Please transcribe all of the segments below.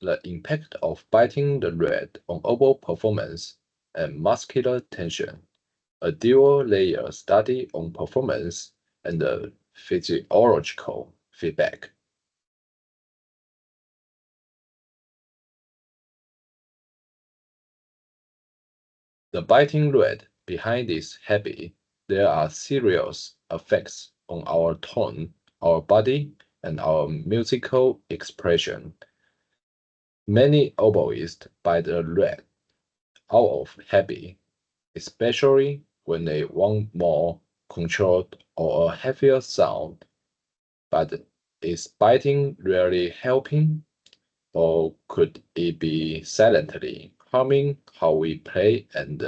the impact of biting the red on oboe performance and muscular tension, a dual-layer study on performance and the physiological feedback. The biting red behind this habit, there are serious effects on our tone, our body, and our musical expression. Many oboists bite the red out of habit, especially when they want more controlled or a heavier sound. But is biting really helping, or could it be silently harming how we play and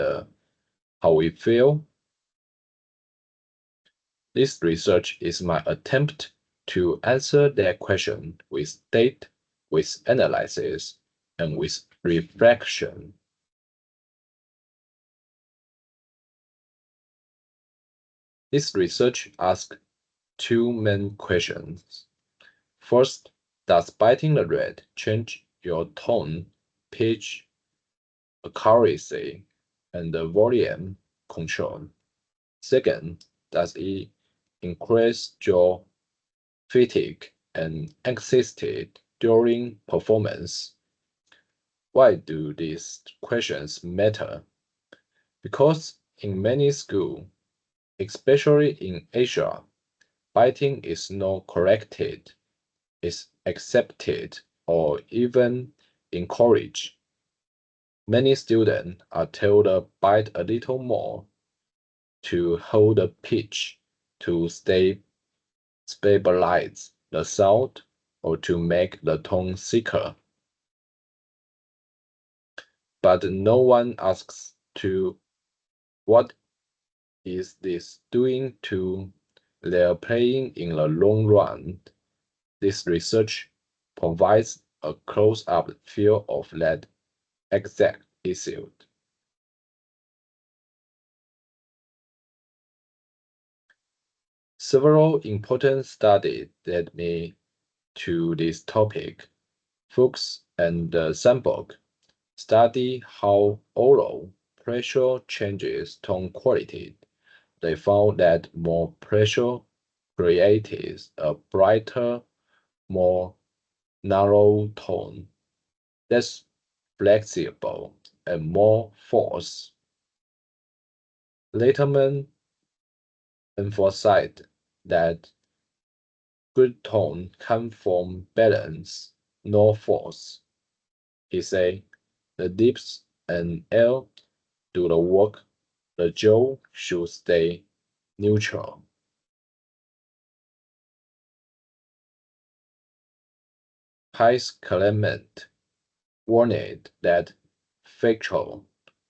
how we feel? This research is my attempt to answer that question with data, with analysis, and with reflection. This research asks two main questions. First, does biting the red change your tone, pitch, accuracy, and the volume control? Second, does it increase your fatigue and anxiety during performance? Why do these questions matter? Because in many schools, especially in Asia, biting is not corrected, is accepted, or even encouraged. Many students are told to bite a little more, to hold the pitch, to stabilize the sound, or to make the tone thicker. But no one asks to what is this doing to their playing in the long run. This research provides a close-up view of that exact issue. Several important studies led me to this topic. Fuchs and Sandberg study how oral pressure changes tone quality. They found that more pressure creates a brighter, more narrow tone that's flexible and more force. Letterman emphasized that good tone comes from balance, no force. He said, the dips and L do the work, the jaw should stay neutral. Pice Clement warned that facial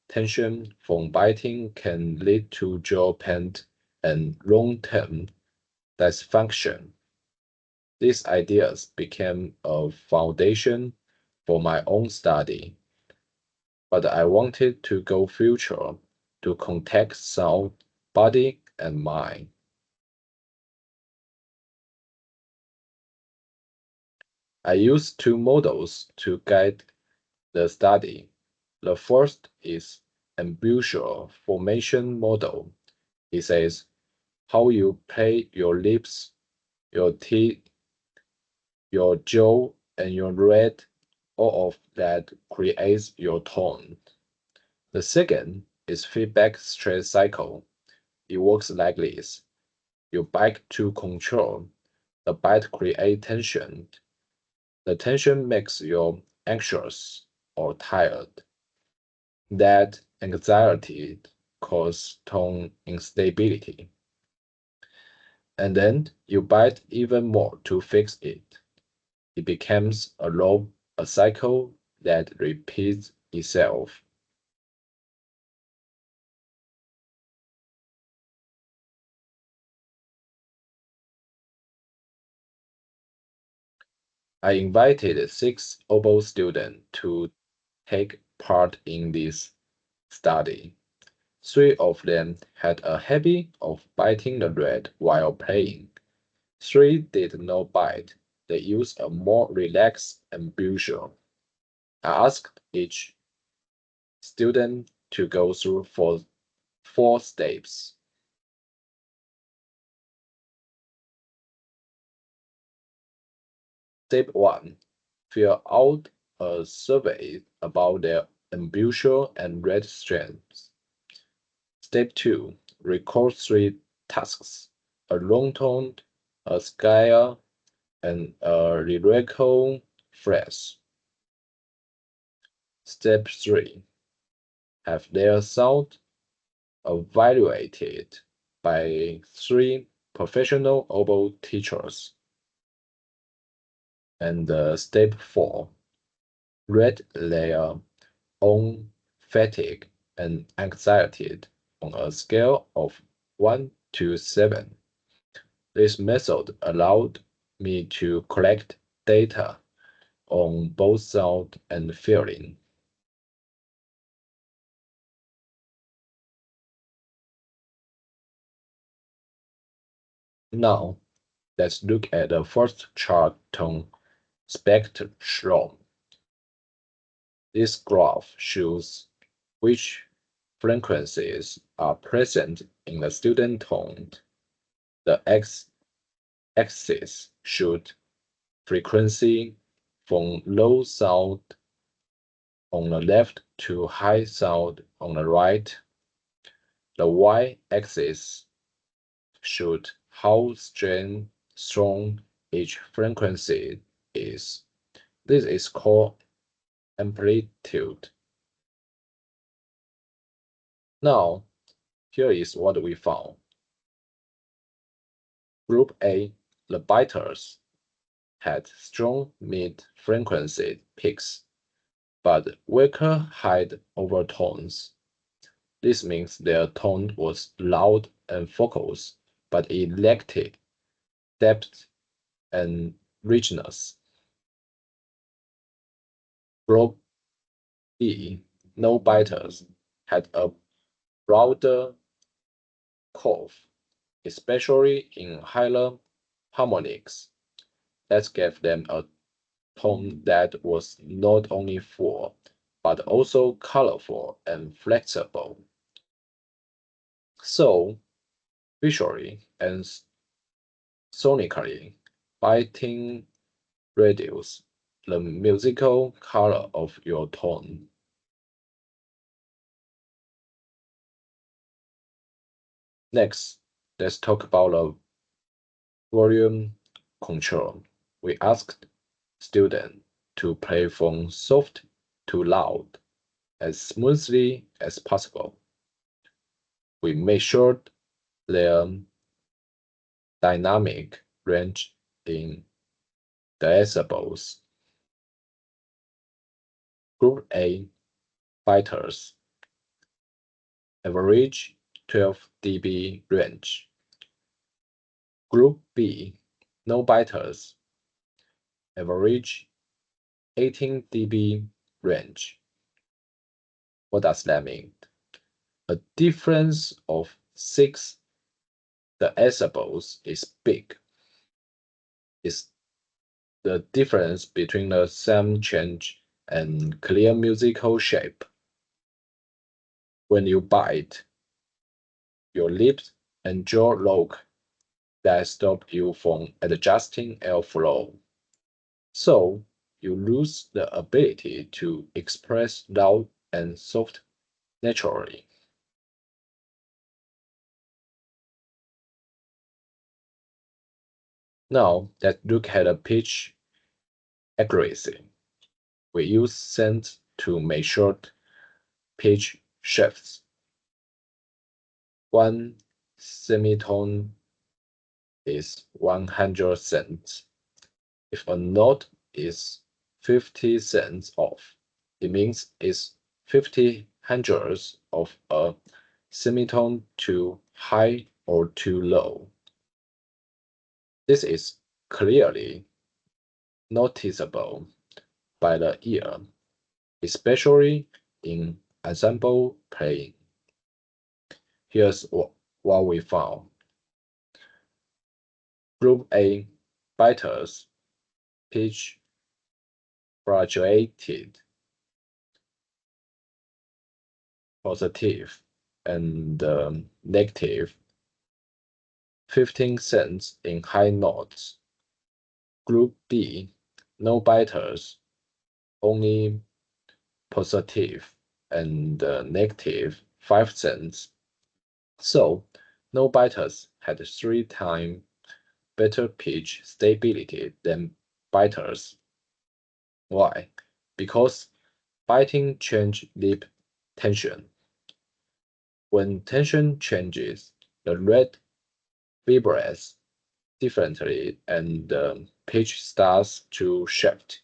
tension from biting can lead to jaw pain and long-term dysfunction. These ideas became a foundation for my own study, but I wanted to go further to contact sound, body, and mind. I used two models to guide the study. The first is embouchure formation model. It says how you play your lips, your teeth, your jaw, and your red, all of that creates your tone. The second is feedback stress cycle. It works like this. You bite to control. The bite creates tension. The tension makes you anxious or tired. That anxiety causes tone instability. And then you bite even more to fix it. It becomes a loop, a cycle that repeats itself. I invited 6 oboe students to take part in this study. 3 of them had a habit of biting the red while playing. 3 did not bite. They used a more relaxed embouchure. I asked each student to go through four steps. Step 1. Fill out a survey about their ambitious and red strengths. Step 2. Record 3 tasks, a long tone, a scale, and a lyrical phrase. Step 3. Have their sound evaluated by 3 professional oboe teachers. And step 4. Rate their own fatigue and anxiety on a scale of 1 to 7. This method allowed me to collect data on both sound and feeling. Now, let's look at the first chart tone spectrum. This graph shows which frequencies are present in the student tone. The x-axis shows frequency from low sound on the left to high sound on the right. The y-axis shows how strong each frequency is. This is called amplitude. Now, here is what we found. Group A, the biters, had strong mid-frequency peaks, but weaker high overtones. This means their tone was loud and focused, but it lacked depth and richness. Group B, no biters, had a broader curve, especially in higher harmonics. That gave them a tone that was not only full, but also colorful and flexible. So, visually and sonically, biting reduce the musical color of your tone. Next, let's talk about the volume control. We asked students to play from soft to loud as smoothly as possible. We measured their dynamic range in decibels. Group A fighters average 12 dB range. Group B no biters average 18 dB range. What does that mean? A difference of 6 decibels is big. It's the difference between the sound change and clear musical shape. When you bite, your lips and jaw lock that stop you from adjusting airflow. So you lose the ability to express loud and soft naturally. Now let's look at the pitch accuracy. We use cents to measure pitch shifts. One semitone is 100 cents. If a note is 50 cents off, it means it's 50 hundredths of a semitone too high or too low. This is clearly noticeable by the ear, especially in ensemble playing. Here's what we found. Group A biters pitch fluctuated positive, and negative, 15 cents in high notes. Group B, no biters, only positive and negative 5 cents. So, no biters had 3 times better pitch stability than biters. Why? Because biting change lip tension. When tension changes, the red vibrates differently and the pitch starts to shift.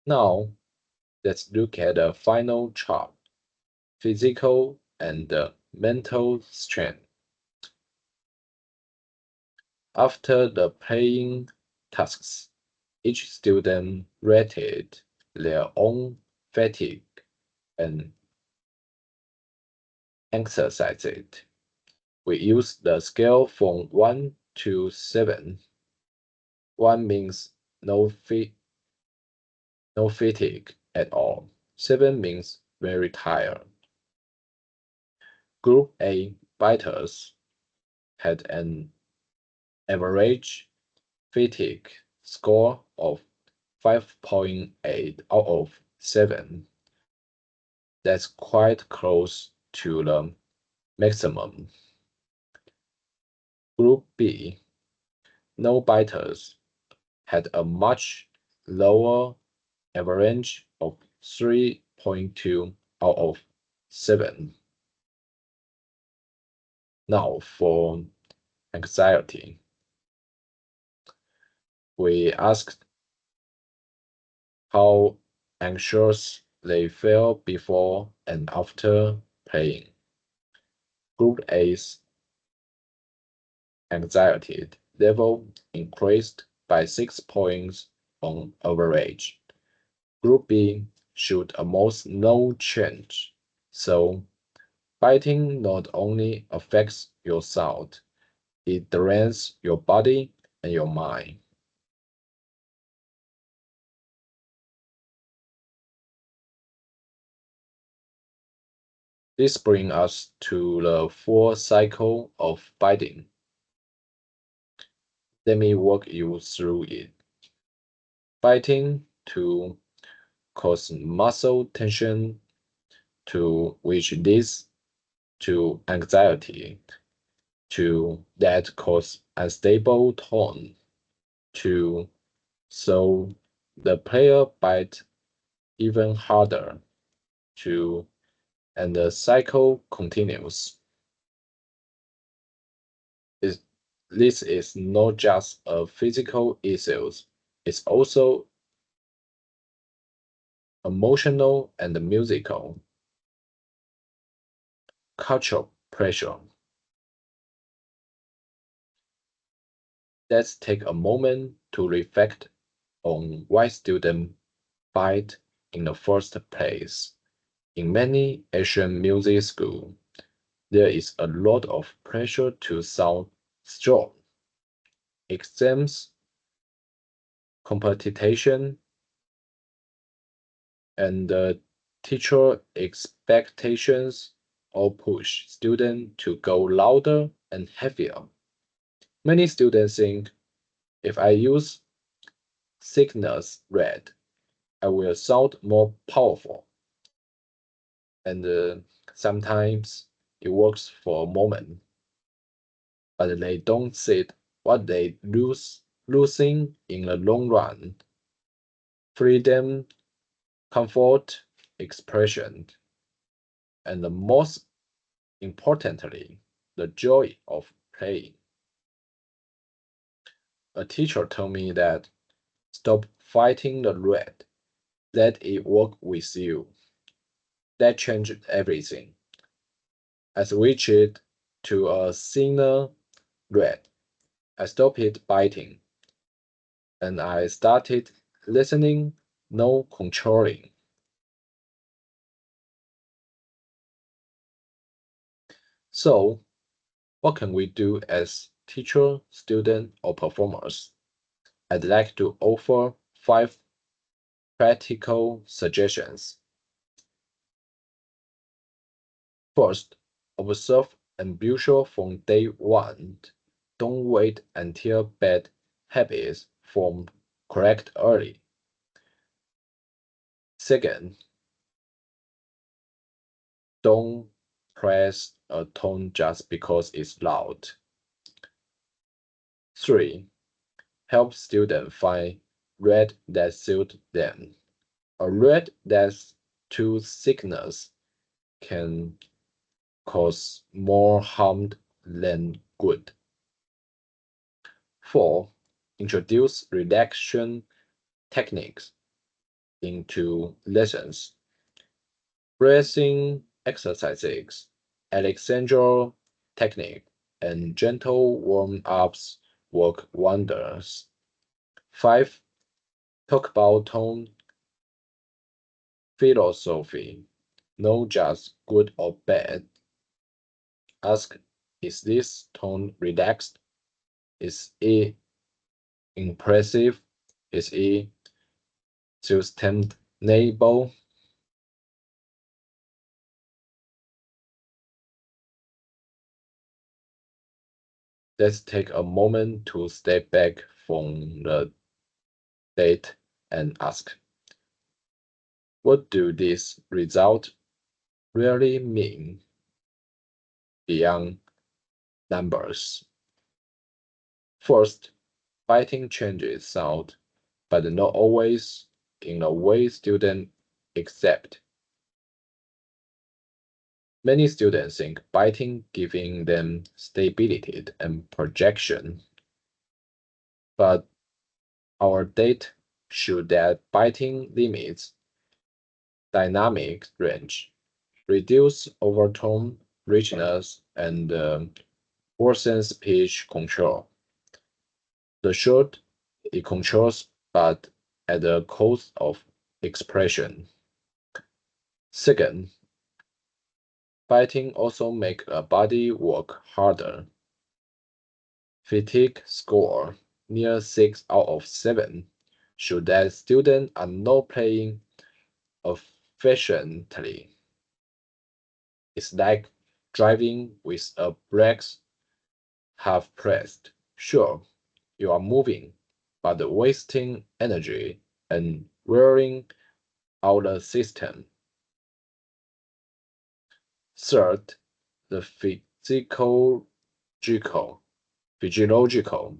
Now, let's look at the final chart, physical and mental strength. After the playing tasks, each student rated their own fatigue and exercised it. We use the scale from 1 to 7. 1 means no, no fatigue at all. 7 means very tired. Group A biters had an average fatigue score of 5.8 out of 7. That's quite close to the maximum. Group B, no biters, had a much lower average of 3.2 out of 7. Now for anxiety. We asked how anxious they felt before and after playing. Group A's anxiety level increased by 6 points on average. Group B showed almost no change. So, biting not only affects your sound, it drains your body and your mind. This brings us to the full cycle of biting. Let me walk you through it. Biting to cause muscle tension, to which leads to anxiety, to that cause unstable tone, to so the player bite even harder, to and the cycle continues. It's, this is not just a physical issue, it's also emotional and musical. Cultural pressure. Let's take a moment to reflect on why students bite in the first place. In many Asian music schools, there is a lot of pressure to sound strong. Exams, competition, and teacher expectations all push students to go louder and heavier. Many students think if I use thickness red, I will sound more powerful. And sometimes it works for a moment, but they don't see what they losing in the long run. Freedom, comfort, expression, and the most importantly, the joy of playing. A teacher told me that stop fighting the red, let it work with you. That changed everything. I switched to a thinner red. I stopped biting and I started listening, no controlling. So, what can we do as teacher, student, or performers? I'd like to offer 5 Practical suggestions. First, observe unusual from day one. Don't wait until bad habits form correct early. Second, don't press a tone just because it's loud. 3. Help students find red that suit them. A red that's too thickness can cause more harm than good. 4. Introduce relaxation techniques into lessons. Breathing exercises, Alexandra technique, and gentle warm-ups work wonders. 5. Talk about tone philosophy, not just good or bad. Ask, is this tone relaxed? Is it impressive? Is it sustainable? Let's take a moment to step back from the date and ask, what do these results really mean beyond numbers? First, fighting changes sound, but not always in a way students accept. Many students think biting giving them stability and projection, but our data show that biting limits dynamic range, reduce overtone richness, and worsens pitch control. The short, it controls, but at the cost of expression. Second, biting also make a body work harder. Fatigue score near 6 out of 7 show that students are not playing efficiently. It's like driving with a brakes half pressed. Sure, you are moving, but wasting energy and wearing out the system. Third, the physiological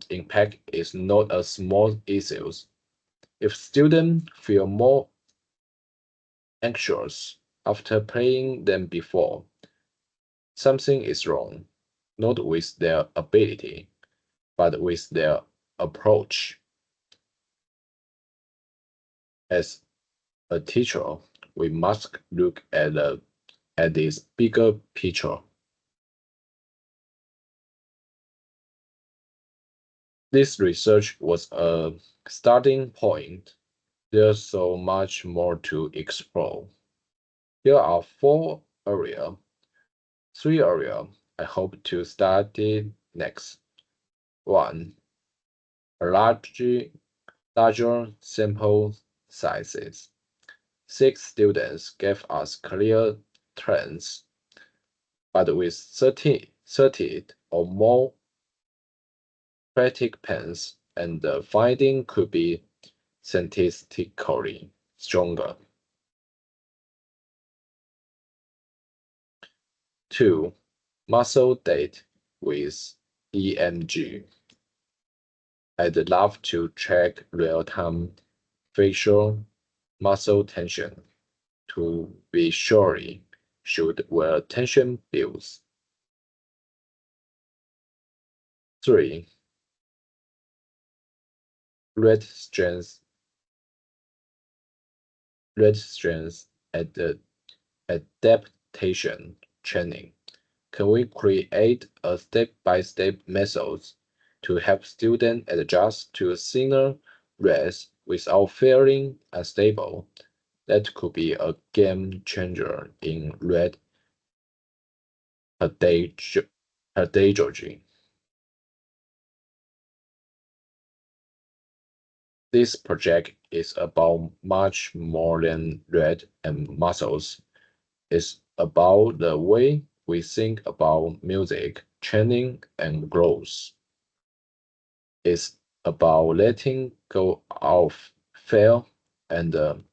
impact is not a small issue. If students feel more anxious after playing them before, something is wrong, not with their ability, but with their approach. As a teacher, we must look at this bigger picture. This research was a starting point. There's so much more to explore. Here are three areas I hope to study next. 1. Larger sample sizes. 6 students gave us clear trends, but with 30 or more participants, and the finding could be statistically stronger. 2. Muscle data with EMG. I'd love to check real-time facial muscle tension to visually show where tension builds. 3. Red strength at the adaptation training. Can we create a step-by-step methods to help students adjust to thinner rests without feeling unstable? That could be a game changer in red pedagogy. This project is about much more than red and muscles. It's about the way we think about music, training, and growth. It's about letting go of fear and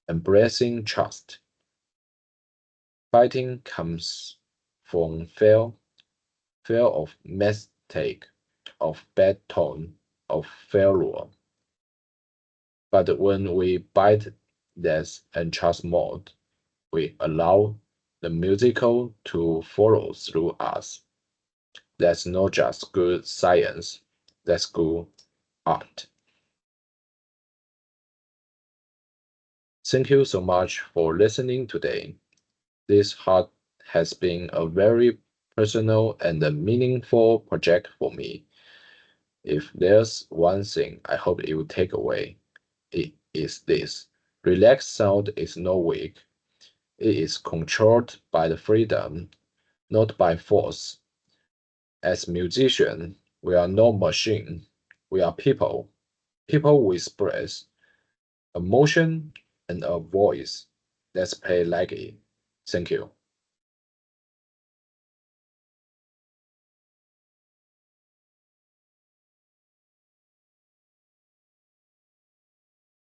embracing trust. Fighting comes from fear of mistake, of bad tone, of failure. But when we bite less and trust more, we allow the musical to follow through us. That's not just good science, that's good art. Thank you so much for listening today. This has been a very personal and a meaningful project for me. If there's one thing I hope you take away, it is this. Relaxed sound is not weak. It is controlled by the freedom, not by force. As musicians, we are no machine. We are people. People with breath, emotion, and a voice. Let's play like it. Thank you.